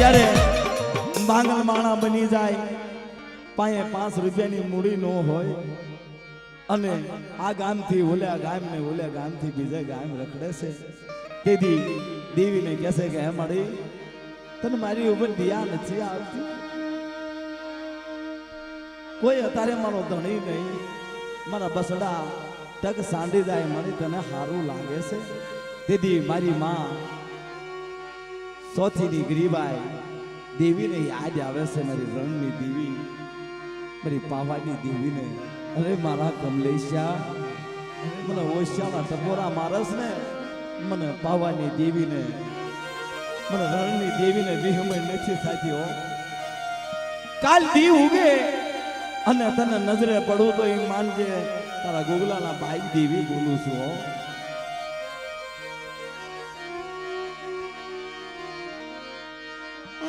જ્યારે માંગલ માણા બની જાય પાયે 5 રૂપિયાની મૂડી ન હોય અને આ ગામથી ઓલા ગામ ને ઓલા ગામથી બીજા ગામ રખડે છે તેથી દેવીને કહેશે કે હે મારી તને મારી ઉપર દિયા નથી આવતી કોઈ અત્યારે મારો ધણી નહીં મારા બસડા તક સાંડી જાય મારી તને સારું લાગે છે તેથી મારી માં સોથીની ગરીબાઈ દેવીને યાદ આવે છે મારી રણની દેવી મારી પાવાની દેવીને અરે મારા કમલેશા મને ઓશિયાના ટપોરા મારસ ને મને પાવાની દેવીને મને રણની દેવીને વિહમય નથી થતી હો કાલ દી ઉગે અને તને નજરે પડું તો એ માનજે તારા ગોગલાના ભાઈ દેવી બોલું છું હો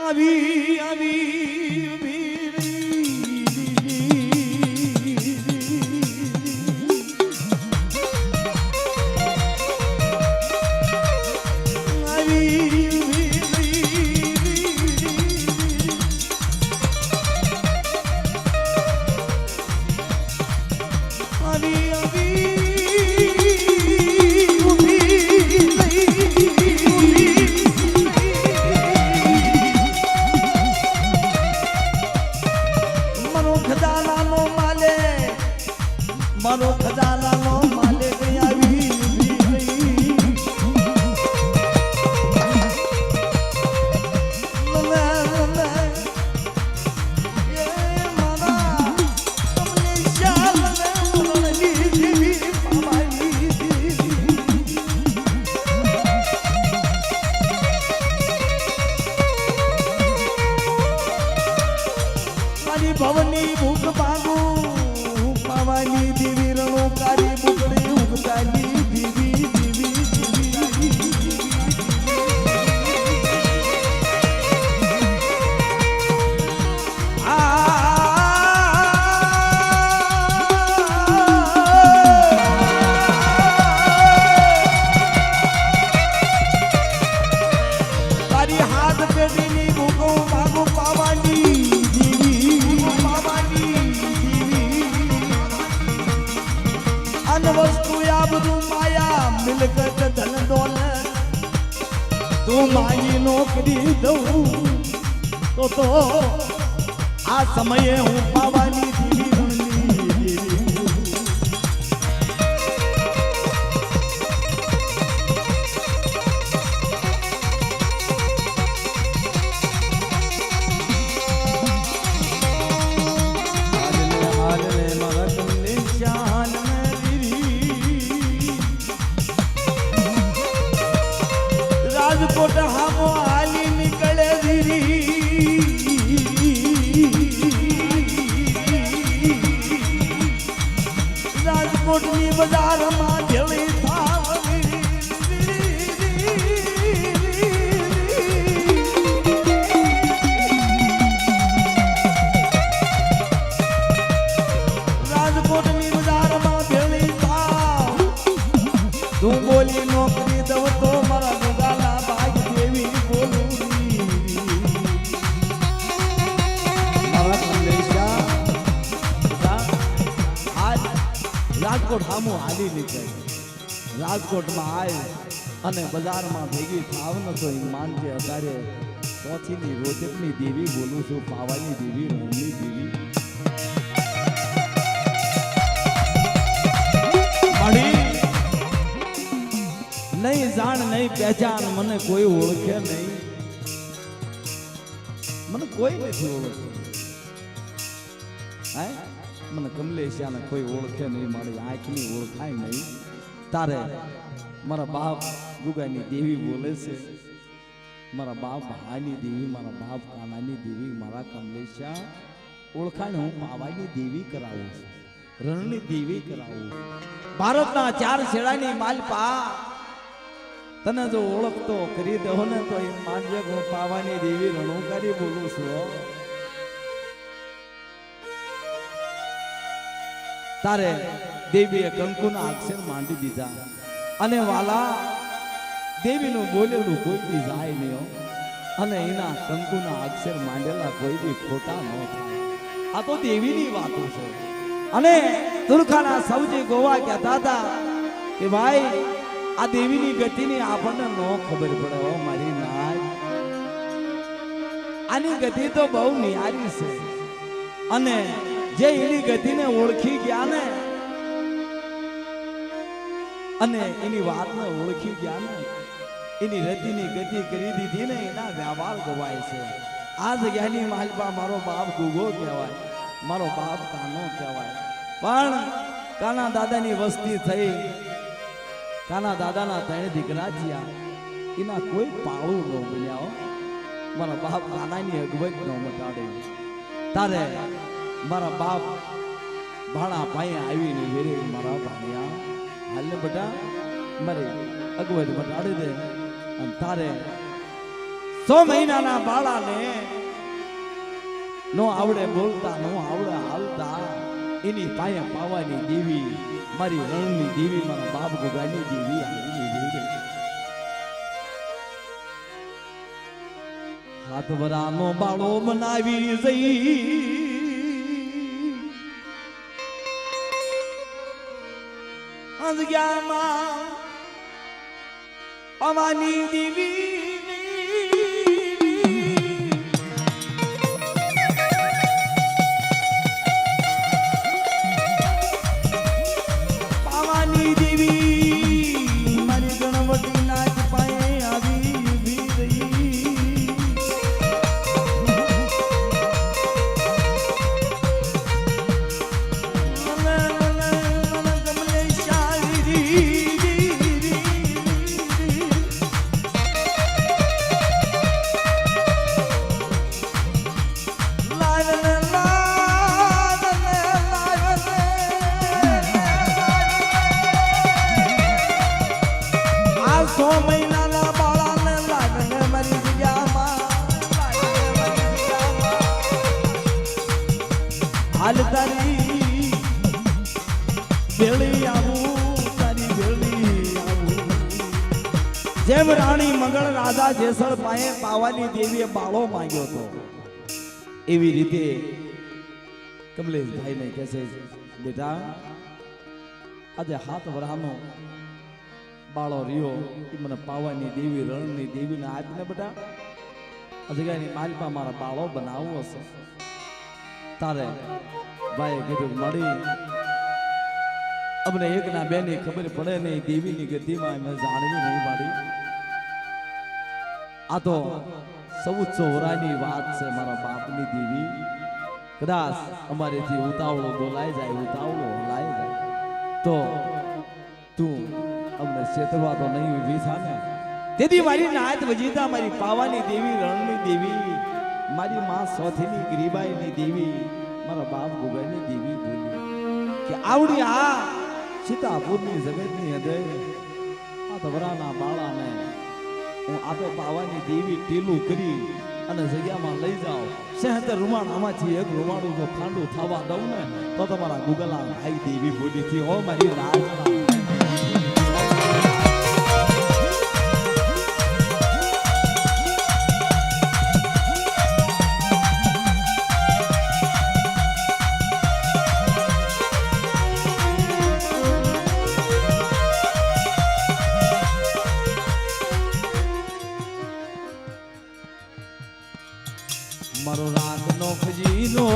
આવી આવી મારો ખજાનાનો માલિક આવી મારી ભવની ભૂખ ભાગું પાવાની દેવી રણોકારી બુકડી ઉગતાની દેવી દેવી તારી હાથ પેઢીની ભૂખો ભાગો પાવાની वस्तु या બધું માયા મિલકત ધન દોલત તું મારી નોકરી દઉં તો આ સમયે હું પાવાની દેવી રણની દેવી હાલને મારા તમને શાન રાજકોટ હામો હાલી નીકળે ધીરી રાજકોટની બજારમાં ઢેળી થાવ રાજકોટની બજારમાં ઢેળી થાવ તું બોલી નોકરી દઉં તો મારા રાજકોટ હામું હાલી નીકળે રાજકોટમાં આય અને બજારમાં ભેગી થાવ ન તો માનજે અત્યારે ચોથીની રોજકની દેવી બોલું છું પાવાની દેવી રણની દેવી નહીં જાણ નહીં પહેચાન મને કોઈ ઓળખે નહીં મને કોઈ નથી ઓળખતું હે મને કમલેશિયાને કોઈ ઓળખે નહીં મારી આંખની ઓળખાય નહીં તારે મારા બાપ ગુગાની દેવી બોલે છે મારા બાપ હાની દેવી મારા બાપ કાનાની દેવી મારા કમલેશિયા ઓળખાણ હું પાવાની દેવી કરાવું છું રણની દેવી કરાવું ભારતના 4 છેડાની માલપા તને જો ઓળખતો કરી દો ને તો એ માનજે હું પાવાની દેવી રણોકારી બોલું છું તારે દેવીએ કંકુના અક્ષર માંડી દીધા અને વાલા દેવીનું બોલેલું કોઈ બી જાય નહીં અને એના કંકુના અક્ષર માંડેલા કોઈ બી ખોટા ન થાય. આ તો દેવીની વાતો છે. અને તુરખાના સૌજી ગોવા કહેતા હતા કે ભાઈ આ દેવીની ગતિની આપણને ન ખબર પડે. હો મારી નાય, આની ગતિ તો બહુ નિયારી છે. અને જે એની ગતિને ઓળખી ગયા ને અને એની વાતને ઓળખી ગયા ને એની રતિની ગતિ કરી દીધી ને એના વ્યવહાર ગવાય છે. આ જગ્યાની માલપા મારો બાપ ગુગો કહેવાય, મારો બાપ કાનો કહેવાય. પણ કાના દાદાની વસ્તી થઈ, કાના દાદાના 3 દીકરા થયા, એના કોઈ પાળું ન બન્યા. મારા બાપ કાનાની અગવત ન મટાડે. તારે મારા બાપ ભાણા ભાઈ આવીને વેરે મારા ભાણિયા હાલ ને બેટા મારે અગવત મટાડી દે. અને તારે 100 મહિનાના બાળાને નો આવડે બોલતા, નો આવડે હાલતા, એની પાયા પાવાની દેવી મારી રણની દેવી, મારા બાપ ગોગાની દેવી આવી. હાથ વરાનો બાળો બનાવી જઈ અંજગ્યામાં પાવાની દેવી. હાલ તારી બેળી આવું, તારી બેળી આવું. જેમ રાણી મંગળ રાજા જેસલ પાસે પાવાની દેવીએ બાળો માંગ્યો હતો, એવી રીતે કમલેશભાઈ ને કહે છે બેટા આજે 7 વર્ષનો બાળો રહ્યો, એ મને પાવાની દેવી રણની દેવીને આપીને બેટા આ જગ્યાની માલપા મારા બાળો બનાવવો હશે. તારે ભાઈ કીધું મળી અમને 1 ના 2 ની ખબર પડે નહીં, દેવીની ગતિમાં અમે જાણવી નહીં મારી. આ તો 1400 વર્ષની વાત છે મારા બાપની દેવી. કદાચ અમારેથી ઉતાવળો બોલાઈ જાય, ઉતાવળો હલાઈ જાય તો તું અમને છેતરવા તો નહીં ઊભી થા ને. તેથી મારી નાત વજીતા, મારી પાવાની દેવી, રણની દેવી, મારી માં સોથીની ગરીબાઈની દેવી, મારા બાપ ગોગાની દેવી બોલી કે આવડી આ સીતાપુરની જગતની હૃદય આ તવરાના બાળાને હું આપે પાવાની દેવી ટીલું કરી અને જગ્યામાં લઈ જાઓ. શહેર રૂમાણામાંથી એક રૂમાણું જો ખાંડું થવા દઉં ને તો તમારા ગુગલા ભાઈ દેવી બોલી થી. હો મારી રાજ મારો રાતનો ખજીનો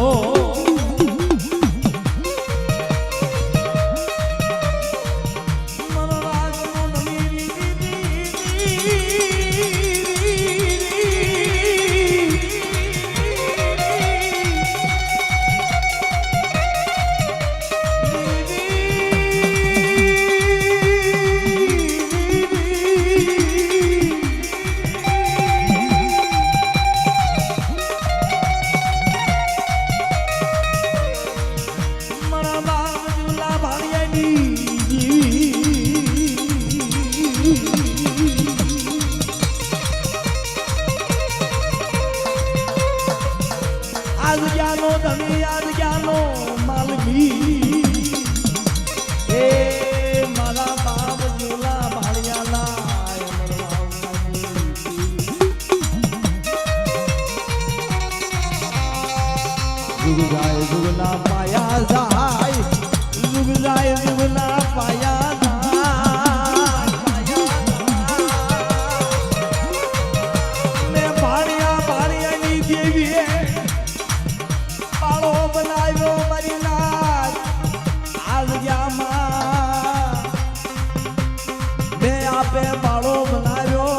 બાપે બાળો બનાવ્યો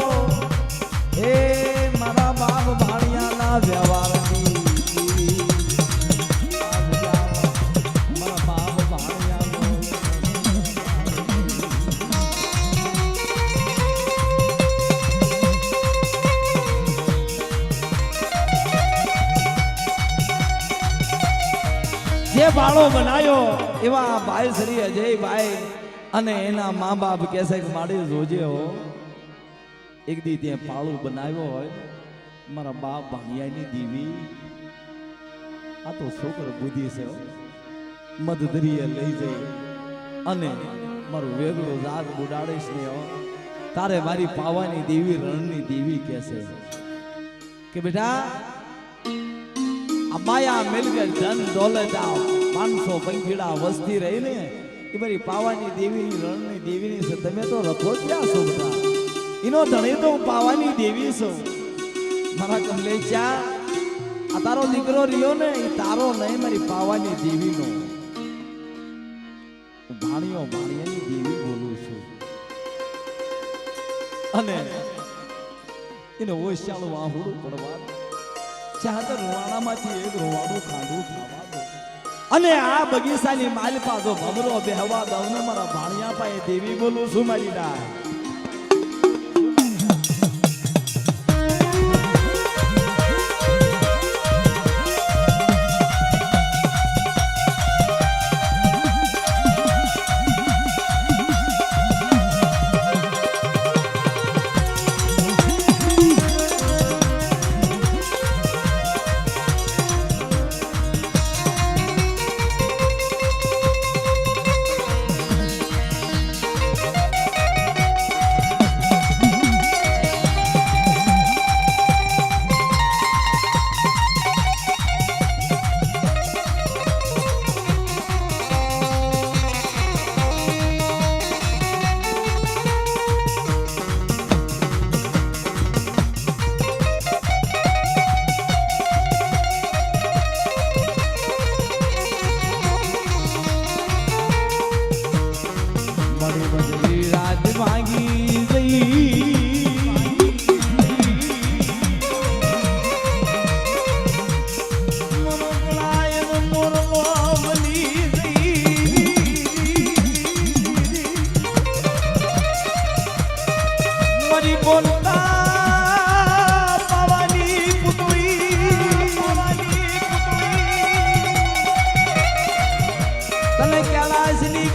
એ મારા બાપ ભાણિયાના વ્યવહારની મારા બાપ ભાણિયાનો જે બાળો બનાવ્યો એવા ભાઈ શ્રી અજયભાઈ અને એના મા બાપ કહેશે કે મારી જોજે હો એક દી ત્યાં પાળું બનાવ્યો હોય મારા બાપ ભાણિયાની દીવી આ તો છોકરો બુદ્ધિ છે મધદરીએ લઈ જઈ અને મારું વેગળું જાત બુડાડીશ ને તારે મારી પાવાની દેવી રણની દેવી કહેશે કે બેટા માયા મિલ ગઈ ધન દોલત આ 500 પંખીડા વસ્તી રહી ને એ મારી પાવાની દેવીની રણની દેવીની છે તમે તો રખો ક્યાં છો બધા એનો ધણી તો પાવાની દેવી છું મારા કમલેશા આ તારો દીકરો રહ્યો ને એ તારો નહીં મારી પાવાની દેવીનો ભાણિયાની દેવી બોલું છું અને એને ઓશિયાળું વાહુડું પડવા ચાદર રૂવાણામાંથી એક રૂવાડું ખાંડું ખાવા દો અને આ બગીચાની માલપા જો ભમરો બેહવા દઉં ને મારા ભાણિયા પાસે દેવી બોલું છું મારી ના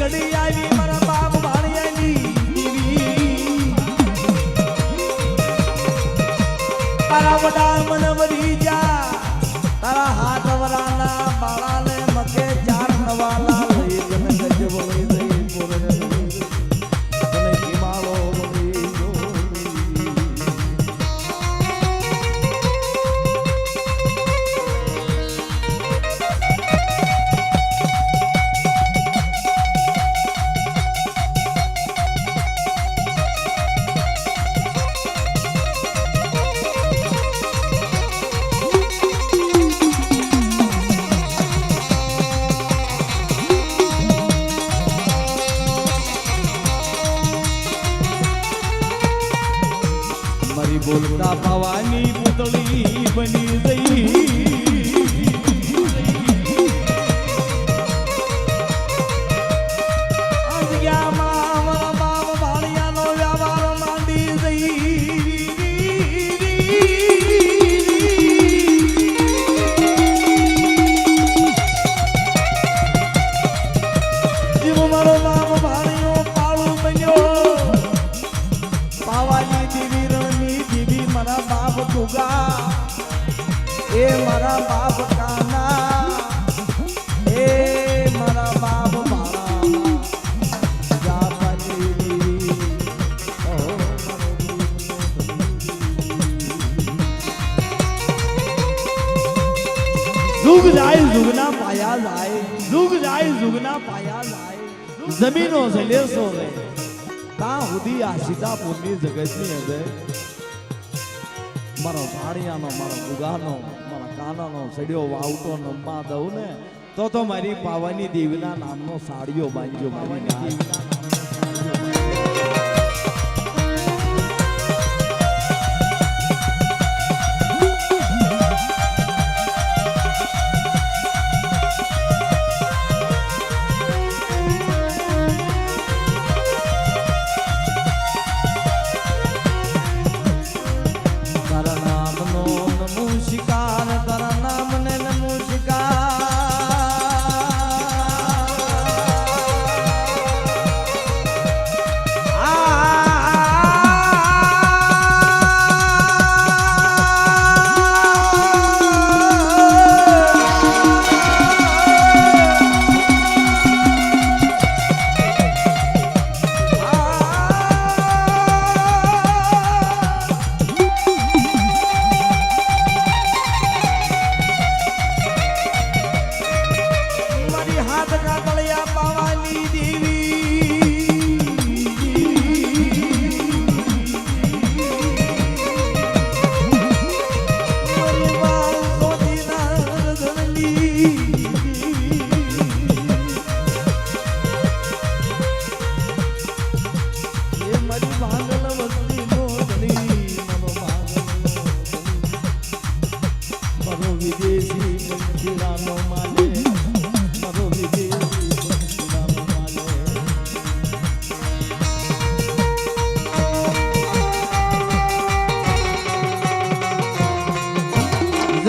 ઘડી આવી મારા બાપ ભાણિયાની દેવી તારા વડા મન વરી જા તારા હાથ વરાના બાળાને મકે ચાર નવાલા લઈ તને ગજ બોલી દઈ પોરે તને કિમાળો બોલી બોલતા ભવાની પુતળી બની ગઈ અંજ્ઞામાં મારા બાપ ભાણિયાનો વ્યવહાર માંડી ગઈ જીવ મારો બાપ ભાણિયો પાળું બન્યો પાવાની દેવી મારા બાપ તુગા એ મારા બાપ કાના એ મારા બાપ મારા જાપાની जुग जाए जुगना पाया जाए जुग जाए जुगना पाया जाए जमीनो जले सो रे ता हुदी आ सीतापुરની જગતની અંદર મારો ભાણિયાનો મારો ગુગાનો મારા કાનાનો સડ્યો વાવતો નમવા દઉં ને તો મારી પાવાની દેવીના નામનો સાડીઓ બાંધ્યો મારી દેવીના નામનો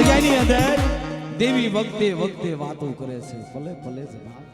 જગ્યાની અંદર દેવી વખતે વખતે વાતો કરે છે ભલે ભલે છે બાપ